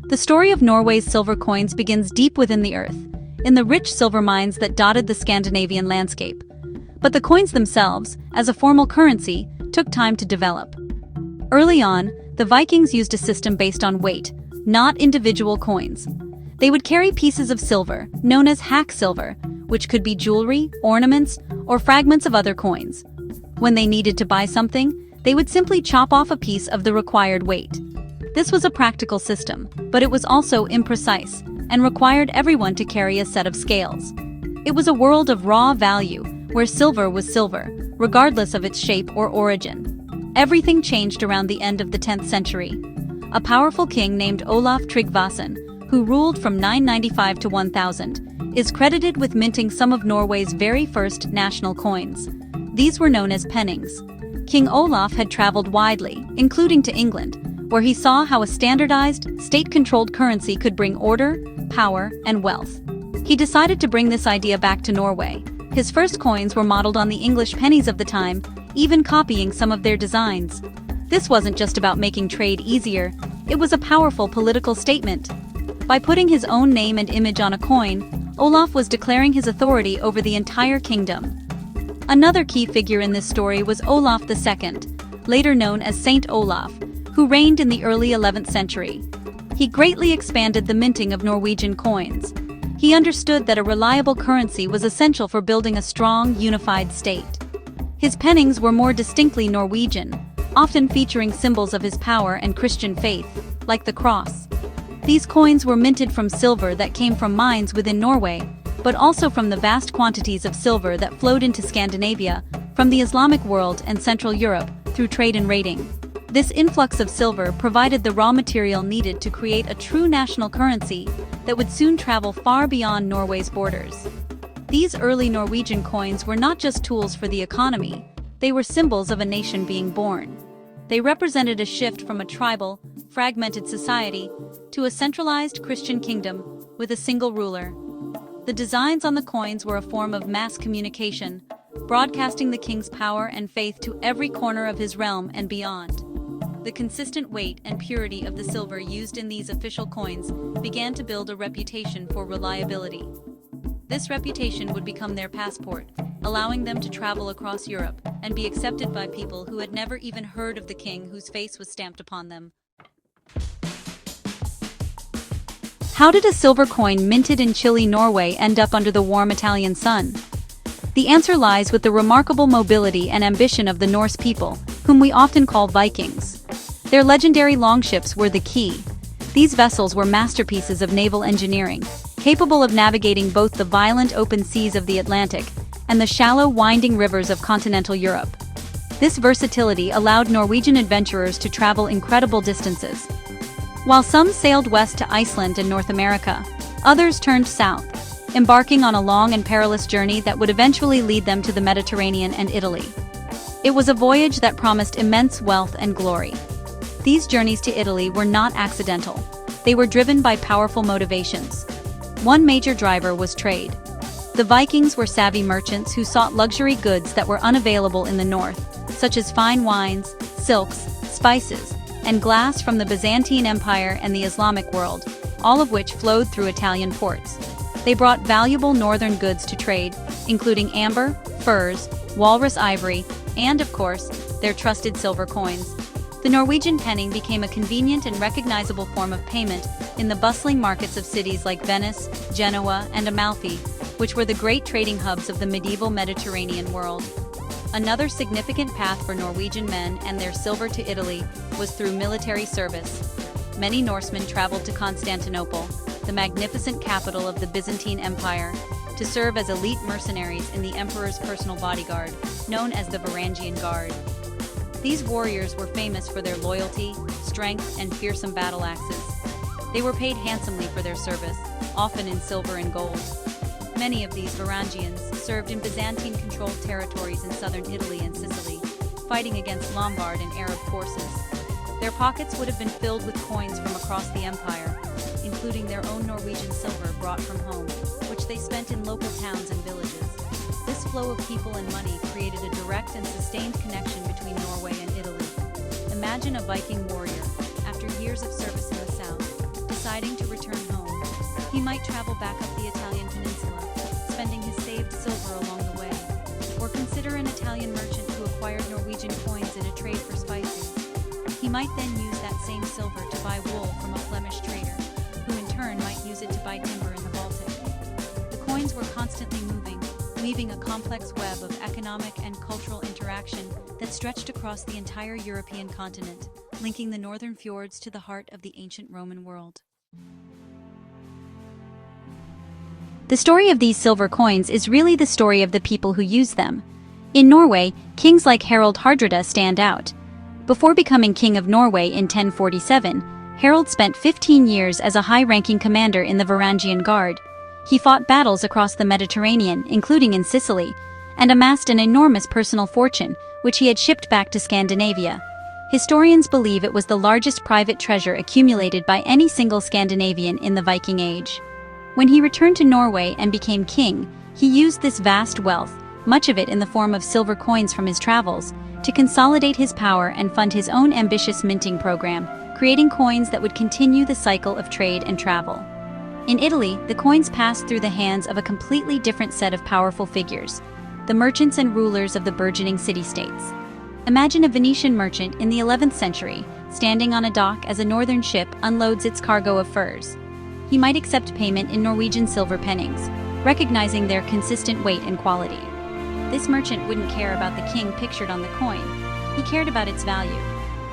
The story of Norway's silver coins begins deep within the earth, in the rich silver mines that dotted the Scandinavian landscape. But the coins themselves, as a formal currency, took time to develop. Early on, the Vikings used a system based on weight, not individual coins. They would carry pieces of silver, known as hack silver, which could be jewelry, ornaments, or fragments of other coins. When they needed to buy something, they would simply chop off a piece of the required weight. This was a practical system, but it was also imprecise, and required everyone to carry a set of scales. It was a world of raw value, where silver was silver, regardless of its shape or origin. Everything changed around the end of the 10th century. A powerful king named Olaf Tryggvason, who ruled from 995 to 1000, is credited with minting some of Norway's very first national coins. These were known as pennings. King Olaf had traveled widely, including to England, where he saw how a standardized, state-controlled currency could bring order, power, and wealth. He decided to bring this idea back to Norway. His first coins were modeled on the English pennies of the time, even copying some of their designs. This wasn't just about making trade easier, it was a powerful political statement. By putting his own name and image on a coin, Olaf was declaring his authority over the entire kingdom. Another key figure in this story was Olaf II, later known as Saint Olaf, who reigned in the early 11th century. He greatly expanded the minting of Norwegian coins. He understood that a reliable currency was essential for building a strong, unified state. His pennings were more distinctly Norwegian, often featuring symbols of his power and Christian faith, like the cross. These coins were minted from silver that came from mines within Norway, but also from the vast quantities of silver that flowed into Scandinavia, from the Islamic world and Central Europe, through trade and raiding. This influx of silver provided the raw material needed to create a true national currency that would soon travel far beyond Norway's borders. These early Norwegian coins were not just tools for the economy, they were symbols of a nation being born. They represented a shift from a tribal, fragmented society to a centralized Christian kingdom with a single ruler. The designs on the coins were a form of mass communication, broadcasting the king's power and faith to every corner of his realm and beyond. The consistent weight and purity of the silver used in these official coins began to build a reputation for reliability. This reputation would become their passport, allowing them to travel across Europe and be accepted by people who had never even heard of the king whose face was stamped upon them. How did a silver coin minted in chilly Norway end up under the warm Italian sun? The answer lies with the remarkable mobility and ambition of the Norse people, whom we often call Vikings. Their legendary longships were the key. These vessels were masterpieces of naval engineering, capable of navigating both the violent open seas of the Atlantic and the shallow, winding rivers of continental Europe. This versatility allowed Norwegian adventurers to travel incredible distances. While some sailed west to Iceland and North America, others turned south, embarking on a long and perilous journey that would eventually lead them to the Mediterranean and Italy. It was a voyage that promised immense wealth and glory. These journeys to Italy were not accidental. They were driven by powerful motivations. One major driver was trade. The Vikings were savvy merchants who sought luxury goods that were unavailable in the north, such as fine wines, silks, spices, and glass from the Byzantine Empire and the Islamic world, all of which flowed through Italian ports. They brought valuable northern goods to trade, including amber, furs, walrus ivory, and, of course, their trusted silver coins. The Norwegian penning became a convenient and recognizable form of payment in the bustling markets of cities like Venice, Genoa, and Amalfi, which were the great trading hubs of the medieval Mediterranean world. Another significant path for Norwegian men and their silver to Italy was through military service. Many Norsemen traveled to Constantinople, the magnificent capital of the Byzantine Empire, to serve as elite mercenaries in the emperor's personal bodyguard, known as the Varangian Guard. These warriors were famous for their loyalty, strength, and fearsome battle axes. They were paid handsomely for their service, often in silver and gold. Many of these Varangians served in Byzantine-controlled territories in southern Italy and Sicily, fighting against Lombard and Arab forces. Their pockets would have been filled with coins from across the empire, including their own Norwegian silver brought from home, which they spent in local towns and villages. This flow of people and money created a direct and sustained connection between Norway and Italy. Imagine a Viking warrior, after years of service in the south, deciding to return home, he might travel back up the Italian peninsula, spending his saved silver along the way, or consider an Italian merchant who acquired Norwegian coins in a trade for spices. He might then use that same silver to buy wool from a Flemish trader, who in turn might use it to buy timber in the Baltic. The coins were constantly moving, weaving a complex web of economic and cultural interaction that stretched across the entire European continent, linking the northern fjords to the heart of the ancient Roman world. The story of these silver coins is really the story of the people who use them. In Norway, kings like Harald Hardrada stand out. Before becoming king of Norway in 1047, Harald spent 15 years as a high-ranking commander in the Varangian Guard. He fought battles across the Mediterranean, including in Sicily, and amassed an enormous personal fortune, which he had shipped back to Scandinavia. Historians believe it was the largest private treasure accumulated by any single Scandinavian in the Viking Age. When he returned to Norway and became king, he used this vast wealth, much of it in the form of silver coins from his travels, to consolidate his power and fund his own ambitious minting program, creating coins that would continue the cycle of trade and travel. In Italy, the coins passed through the hands of a completely different set of powerful figures, the merchants and rulers of the burgeoning city-states. Imagine a Venetian merchant in the 11th century, standing on a dock as a northern ship unloads its cargo of furs. He might accept payment in Norwegian silver pennings, recognizing their consistent weight and quality. This merchant wouldn't care about the king pictured on the coin. He cared about its value.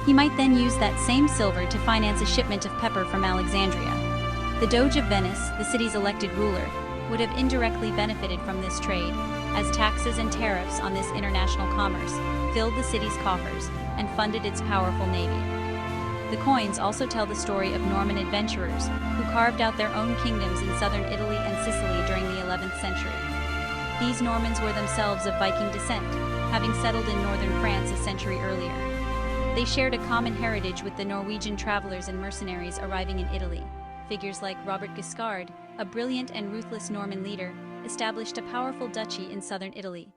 He might then use that same silver to finance a shipment of pepper from Alexandria. The Doge of Venice, the city's elected ruler, would have indirectly benefited from this trade, as taxes and tariffs on this international commerce filled the city's coffers and funded its powerful navy. The coins also tell the story of Norman adventurers who carved out their own kingdoms in southern Italy and Sicily during the 11th century. These Normans were themselves of Viking descent, having settled in northern France a century earlier. They shared a common heritage with the Norwegian travelers and mercenaries arriving in Italy. Figures like Robert Guiscard, a brilliant and ruthless Norman leader, established a powerful duchy in southern Italy.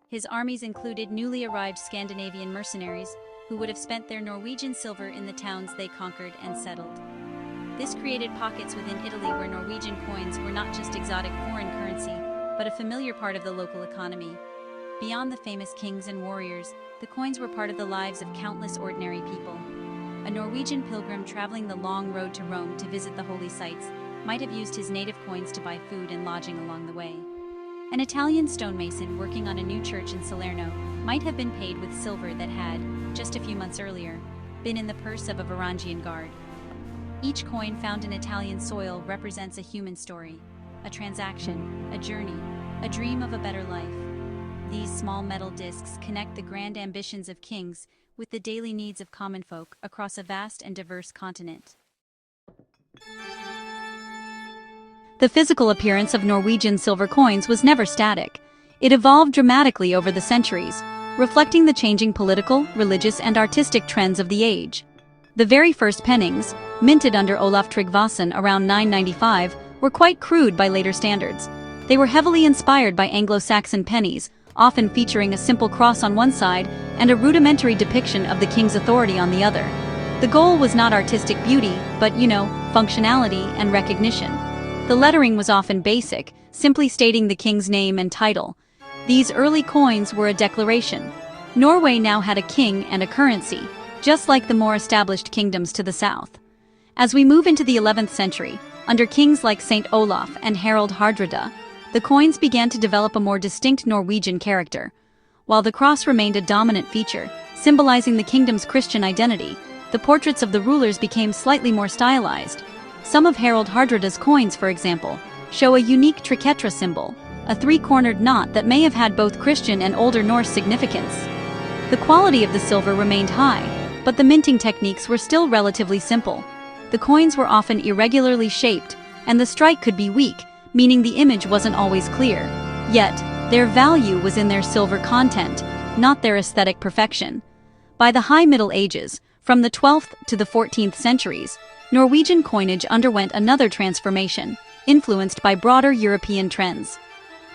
His armies included newly arrived Scandinavian mercenaries who would have spent their Norwegian silver in the towns they conquered and settled. This created pockets within Italy where Norwegian coins were not just exotic foreign currency, but a familiar part of the local economy. Beyond the famous kings and warriors, the coins were part of the lives of countless ordinary people. A Norwegian pilgrim traveling the long road to Rome to visit the holy sites might have used his native coins to buy food and lodging along the way. An Italian stonemason working on a new church in Salerno might have been paid with silver that had, just a few months earlier, been in the purse of a Varangian guard. Each coin found in Italian soil represents a human story, a transaction, a journey, a dream of a better life. These small metal discs connect the grand ambitions of kings with the daily needs of common folk across a vast and diverse continent. The physical appearance of Norwegian silver coins was never static. It evolved dramatically over the centuries, reflecting the changing political, religious, and artistic trends of the age. The very first pennings, minted under Olaf Tryggvason around 995, were quite crude by later standards. They were heavily inspired by Anglo-Saxon pennies, often featuring a simple cross on one side and a rudimentary depiction of the king's authority on the other. The goal was not artistic beauty, but, functionality and recognition. The lettering was often basic, simply stating the king's name and title. These early coins were a declaration. Norway now had a king and a currency, just like the more established kingdoms to the south. As we move into the 11th century, under kings like Saint Olaf and Harald Hardrada, the coins began to develop a more distinct Norwegian character. While the cross remained a dominant feature, symbolizing the kingdom's Christian identity, the portraits of the rulers became slightly more stylized. Some of Harald Hardrada's coins, for example, show a unique triquetra symbol, a three-cornered knot that may have had both Christian and Older Norse significance. The quality of the silver remained high, but the minting techniques were still relatively simple. The coins were often irregularly shaped, and the strike could be weak, meaning the image wasn't always clear. Yet, their value was in their silver content, not their aesthetic perfection. By the High Middle Ages, from the 12th to the 14th centuries, Norwegian coinage underwent another transformation, influenced by broader European trends.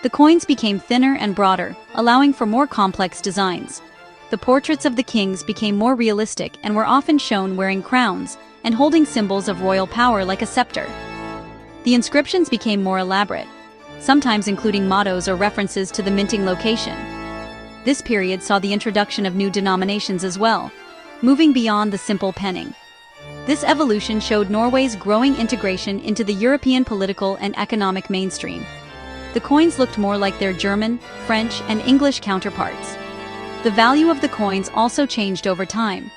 The coins became thinner and broader, allowing for more complex designs. The portraits of the kings became more realistic and were often shown wearing crowns, and holding symbols of royal power like a scepter. The inscriptions became more elaborate, sometimes including mottos or references to the minting location. This period saw the introduction of new denominations as well, moving beyond the simple penning. This evolution showed Norway's growing integration into the European political and economic mainstream. The coins looked more like their German, French, and English counterparts. The value of the coins also changed over time.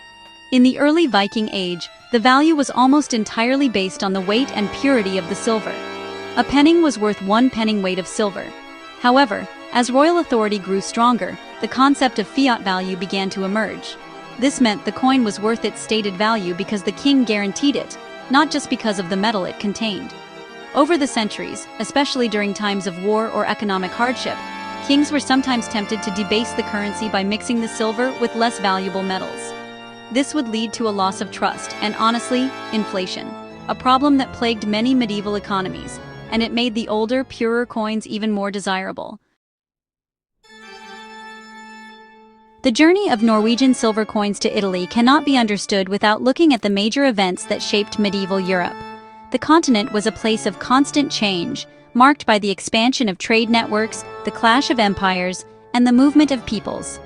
In the early Viking Age, the value was almost entirely based on the weight and purity of the silver. A penning was worth 1 penning weight of silver. However, as royal authority grew stronger, the concept of fiat value began to emerge. This meant the coin was worth its stated value because the king guaranteed it, not just because of the metal it contained. Over the centuries, especially during times of war or economic hardship, kings were sometimes tempted to debase the currency by mixing the silver with less valuable metals. This would lead to a loss of trust and, honestly, inflation, a problem that plagued many medieval economies, and it made the older, purer coins even more desirable. The journey of Norwegian silver coins to Italy cannot be understood without looking at the major events that shaped medieval Europe. The continent was a place of constant change, marked by the expansion of trade networks, the clash of empires, and the movement of peoples.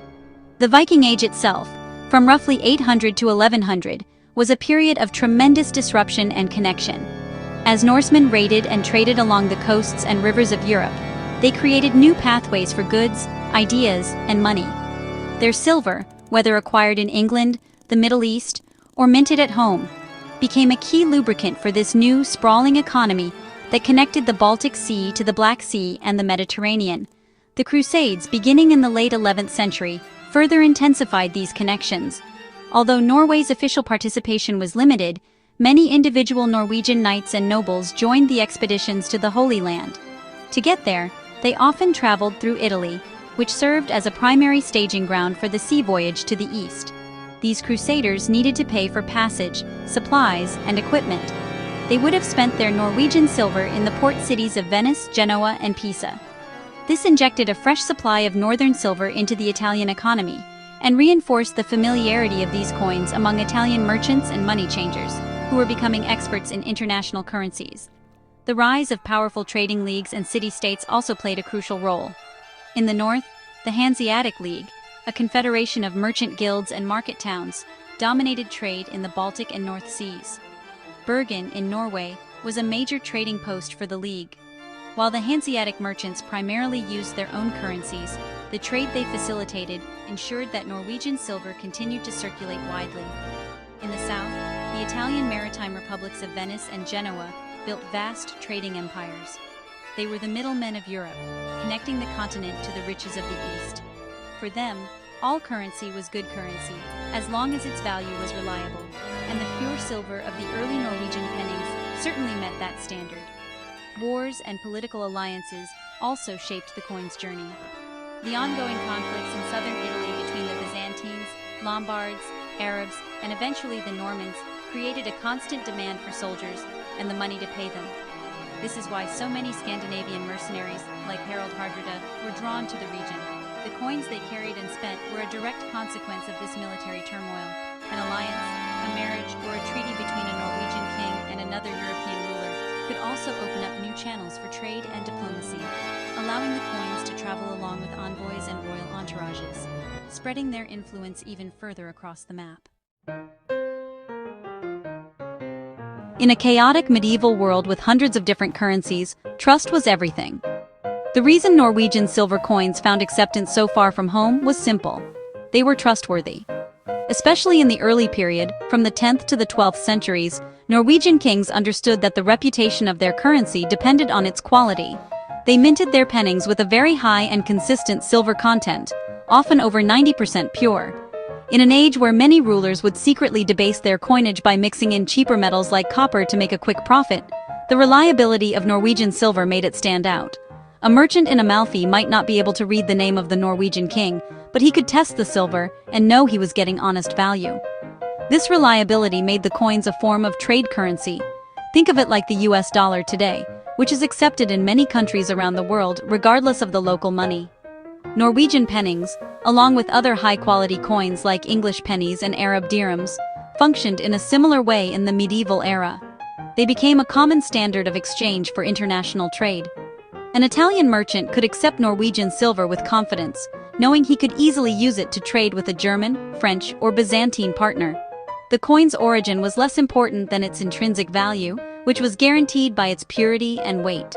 The Viking Age itself, from roughly 800 to 1100, was a period of tremendous disruption and connection. As Norsemen raided and traded along the coasts and rivers of Europe, they created new pathways for goods, ideas, and money. Their silver, whether acquired in England, the Middle East, or minted at home, became a key lubricant for this new, sprawling economy that connected the Baltic Sea to the Black Sea and the Mediterranean. The Crusades, beginning in the late 11th century, further intensified these connections. Although Norway's official participation was limited, many individual Norwegian knights and nobles joined the expeditions to the Holy Land. To get there, they often traveled through Italy, which served as a primary staging ground for the sea voyage to the east. These crusaders needed to pay for passage, supplies, and equipment. They would have spent their Norwegian silver in the port cities of Venice, Genoa, and Pisa. This injected a fresh supply of northern silver into the Italian economy, and reinforced the familiarity of these coins among Italian merchants and money changers, who were becoming experts in international currencies. The rise of powerful trading leagues and city-states also played a crucial role. In the north, the Hanseatic League, a confederation of merchant guilds and market towns, dominated trade in the Baltic and North Seas. Bergen, in Norway, was a major trading post for the League. While the Hanseatic merchants primarily used their own currencies, the trade they facilitated ensured that Norwegian silver continued to circulate widely. In the south, the Italian maritime republics of Venice and Genoa built vast trading empires. They were the middlemen of Europe, connecting the continent to the riches of the East. For them, all currency was good currency, as long as its value was reliable, and the pure silver of the early Norwegian pennings certainly met that standard. Wars and political alliances also shaped the coin's journey. The ongoing conflicts in southern Italy between the Byzantines, Lombards, Arabs, and eventually the Normans created a constant demand for soldiers and the money to pay them. This is why so many Scandinavian mercenaries, like Harald Hardrada, were drawn to the region. The coins they carried and spent were a direct consequence of this military turmoil. An alliance, a marriage, or a treaty between a Norwegian king and another European ruler could also open up new channels for trade and diplomacy, allowing the coins to travel along with envoys and royal entourages, spreading their influence even further across the map. In a chaotic medieval world with hundreds of different currencies, trust was everything. The reason Norwegian silver coins found acceptance so far from home was simple. They were trustworthy. Especially in the early period, from the 10th to the 12th centuries, Norwegian kings understood that the reputation of their currency depended on its quality. They minted their pennings with a very high and consistent silver content, often over 90% pure. In an age where many rulers would secretly debase their coinage by mixing in cheaper metals like copper to make a quick profit, the reliability of Norwegian silver made it stand out. A merchant in Amalfi might not be able to read the name of the Norwegian king, but he could test the silver and know he was getting honest value. This reliability made the coins a form of trade currency. Think of it like the US dollar today, which is accepted in many countries around the world regardless of the local money. Norwegian pennings, along with other high-quality coins like English pennies and Arab dirhams, functioned in a similar way in the medieval era. They became a common standard of exchange for international trade. An Italian merchant could accept Norwegian silver with confidence, knowing he could easily use it to trade with a German, French, or Byzantine partner. The coin's origin was less important than its intrinsic value, which was guaranteed by its purity and weight.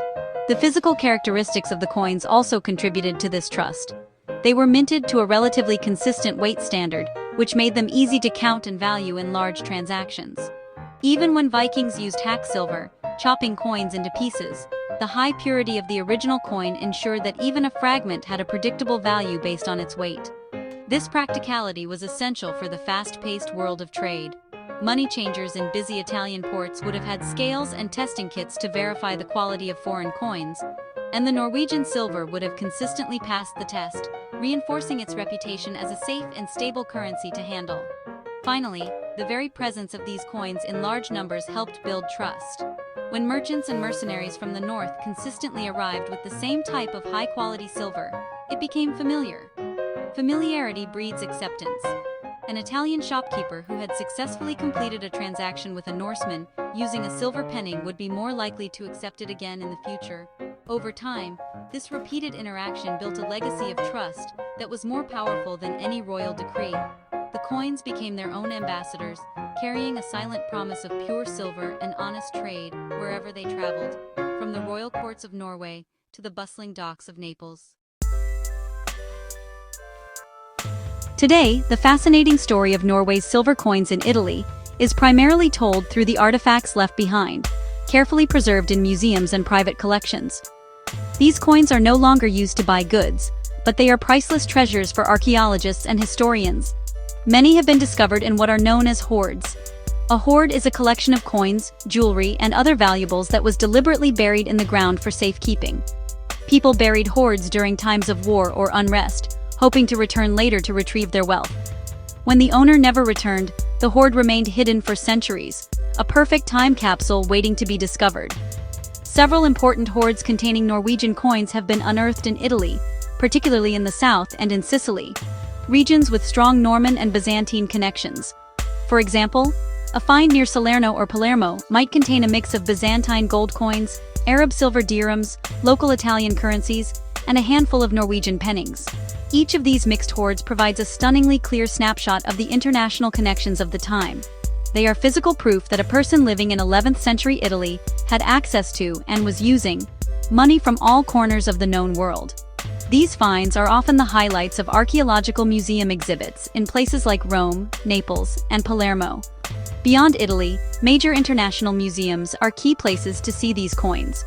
The physical characteristics of the coins also contributed to this trust. They were minted to a relatively consistent weight standard, which made them easy to count and value in large transactions. Even when Vikings used hack silver, chopping coins into pieces, the high purity of the original coin ensured that even a fragment had a predictable value based on its weight. This practicality was essential for the fast-paced world of trade. Money changers in busy Italian ports would have had scales and testing kits to verify the quality of foreign coins, and the Norwegian silver would have consistently passed the test, reinforcing its reputation as a safe and stable currency to handle. Finally, the very presence of these coins in large numbers helped build trust. When merchants and mercenaries from the north consistently arrived with the same type of high-quality silver, it became familiar. Familiarity breeds acceptance. An Italian shopkeeper who had successfully completed a transaction with a Norseman using a silver penning would be more likely to accept it again in the future. Over time, this repeated interaction built a legacy of trust that was more powerful than any royal decree. The coins became their own ambassadors, carrying a silent promise of pure silver and honest trade wherever they traveled, from the royal courts of Norway to the bustling docks of Naples. Today, the fascinating story of Norway's silver coins in Italy is primarily told through the artifacts left behind, carefully preserved in museums and private collections. These coins are no longer used to buy goods, but they are priceless treasures for archaeologists and historians. Many have been discovered in what are known as hoards. A hoard is a collection of coins, jewelry, and other valuables that was deliberately buried in the ground for safekeeping. People buried hoards during times of war or unrest, hoping to return later to retrieve their wealth. When the owner never returned, the hoard remained hidden for centuries, a perfect time capsule waiting to be discovered. Several important hoards containing Norwegian coins have been unearthed in Italy, particularly in the south and in Sicily, regions with strong Norman and Byzantine connections. For example, a find near Salerno or Palermo might contain a mix of Byzantine gold coins, Arab silver dirhams, local Italian currencies, and a handful of Norwegian pennings. Each of these mixed hoards provides a stunningly clear snapshot of the international connections of the time. They are physical proof that a person living in 11th century Italy had access to and was using money from all corners of the known world. These finds are often the highlights of archaeological museum exhibits in places like Rome, Naples, and Palermo. Beyond Italy, major international museums are key places to see these coins.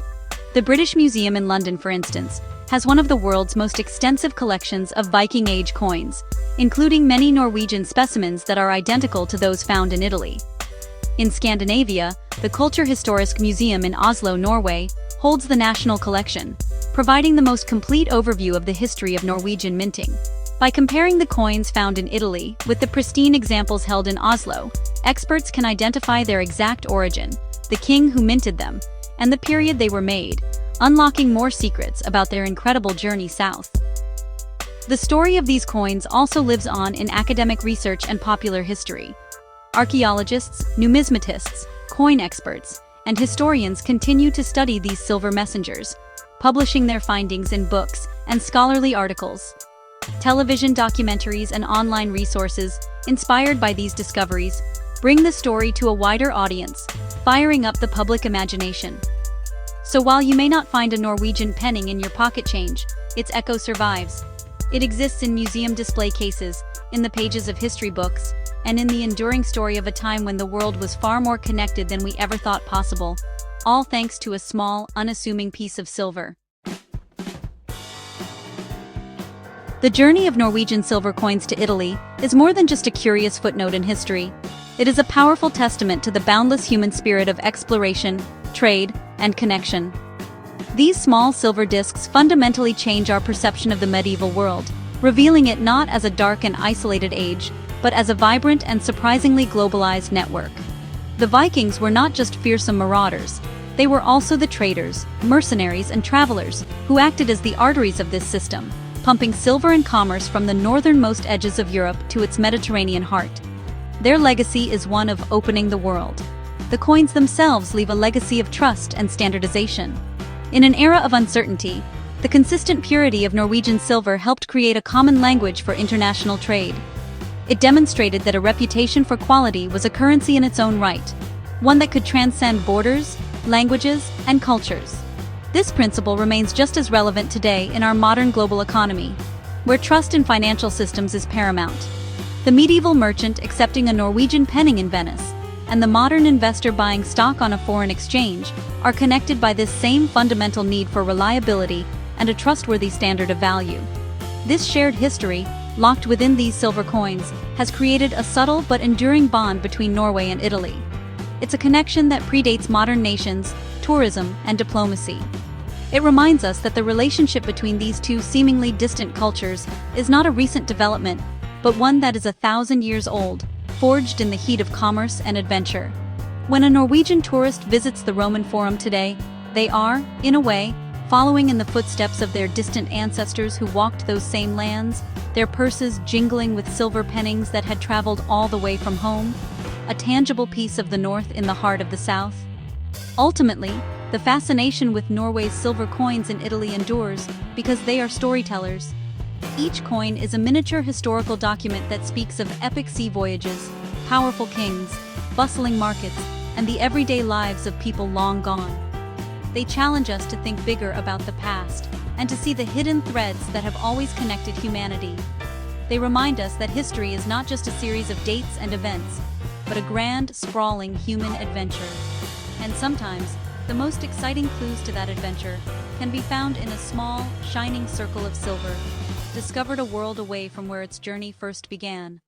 The British Museum in London, for instance, has one of the world's most extensive collections of Viking Age coins, including many Norwegian specimens that are identical to those found in Italy. In Scandinavia, the Kulturhistorisk Museum in Oslo, Norway, holds the national collection, providing the most complete overview of the history of Norwegian minting. By comparing the coins found in Italy with the pristine examples held in Oslo, experts can identify their exact origin, the king who minted them, and the period they were made, unlocking more secrets about their incredible journey south. The story of these coins also lives on in academic research and popular history. Archaeologists, numismatists, coin experts, and historians continue to study these silver messengers, publishing their findings in books and scholarly articles. Television documentaries and online resources, inspired by these discoveries, bring the story to a wider audience, firing up the public imagination. So while you may not find a Norwegian penning in your pocket change, its echo survives. It exists in museum display cases, in the pages of history books, and in the enduring story of a time when the world was far more connected than we ever thought possible, all thanks to a small, unassuming piece of silver. The journey of Norwegian silver coins to Italy is more than just a curious footnote in history. It is a powerful testament to the boundless human spirit of exploration, trade, and connection. These small silver discs fundamentally change our perception of the medieval world, revealing it not as a dark and isolated age, but as a vibrant and surprisingly globalized network. The Vikings were not just fearsome marauders, they were also the traders, mercenaries, and travelers who acted as the arteries of this system, pumping silver and commerce from the northernmost edges of Europe to its Mediterranean heart. Their legacy is one of opening the world. The coins themselves leave a legacy of trust and standardization. In an era of uncertainty, the consistent purity of Norwegian silver helped create a common language for international trade. It demonstrated that a reputation for quality was a currency in its own right, one that could transcend borders, languages, and cultures. This principle remains just as relevant today in our modern global economy, where trust in financial systems is paramount. The medieval merchant accepting a Norwegian penning in Venice, and the modern investor buying stock on a foreign exchange are connected by this same fundamental need for reliability and a trustworthy standard of value. This shared history, locked within these silver coins, has created a subtle but enduring bond between Norway and Italy. It's a connection that predates modern nations, tourism, and diplomacy. It reminds us that the relationship between these two seemingly distant cultures is not a recent development, but one that is 1,000 years old, forged in the heat of commerce and adventure. When a Norwegian tourist visits the Roman Forum today, they are, in a way, following in the footsteps of their distant ancestors who walked those same lands, their purses jingling with silver pennings that had traveled all the way from home, a tangible piece of the North in the heart of the South. Ultimately, the fascination with Norway's silver coins in Italy endures because they are storytellers. Each coin is a miniature historical document that speaks of epic sea voyages, powerful kings, bustling markets, and the everyday lives of people long gone. They challenge us to think bigger about the past and to see the hidden threads that have always connected humanity. They remind us that history is not just a series of dates and events, but a grand, sprawling human adventure. And sometimes, the most exciting clues to that adventure can be found in a small, shining circle of silver, discovered a world away from where its journey first began.